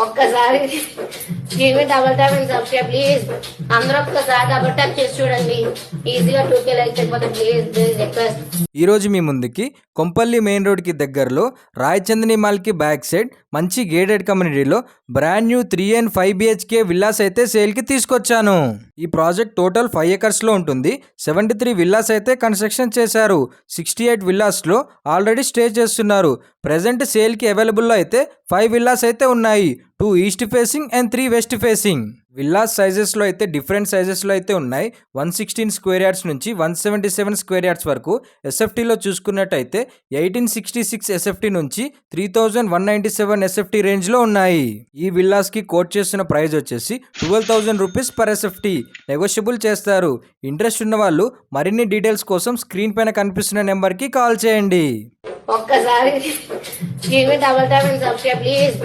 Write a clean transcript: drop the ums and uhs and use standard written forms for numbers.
ఒక్కసారి స్క్రీన్ మీద double tap and subscribe please. అందరూ ఒక్కసారి డబుల్ ట్యాప్ చేసి చూడండి. ఈజీగా 2K లైక్స్ అయిపోతే ప్లీజ్ ప్లీజ్ రిక్వెస్ట్. ఈ రోజు మీ ముందుకి కొంపల్లి మెయిన్ రోడ్కి దగ్గరలో రాయచందని మాల్కి బ్యాక్ సైడ్ మంచి గేటెడ్ కమ్యూనిటీలో brand new 3 and 5 BHK villas అయితే సేల్కి తీసుకొచ్చాను. ఈ ప్రాజెక్ట్ టోటల్ 5 acres ఉంటుంది. 73 విల్లాస్ అయితే కన్స్ట్రక్షన్ చేశారు. 68 విల్లాస్లో ఆల్రెడీ స్టే చేస్తున్నారు. ప్రెజెంట్ సేల్కి అవైలబుల్లో అయితే 5 విల్లాస్ అయితే ఉన్నాయి. 2 east facing and 3 west facing. Villas సైజెస్లో అయితే డిఫరెంట్ సైజెస్లో అయితే ఉన్నాయి. 116 స్క్వేర్ యార్డ్స్ నుంచి 177 స్క్వేర్ యార్డ్స్ వరకు. SFTలో చూసుకున్నట్టయితే 1866 SFT నుంచి 3197 SFT రేంజ్లో ఉన్నాయి. ఈ విల్లాస్కి కోట్ చేస్తున్న ప్రైస్ వచ్చేసి 12,000 రూపీస్ పర్ SFT. నెగోషియబుల్ చేస్తారు. ఇంట్రెస్ట్ ఉన్న వాళ్ళు మరిన్ని డీటెయిల్స్ కోసం స్క్రీన్ పైన కనిపిస్తున్న నెంబర్కి కాల్ చేయండి. ఒక్కసారి స్క్రీన్ మీద double tap and subscribe please.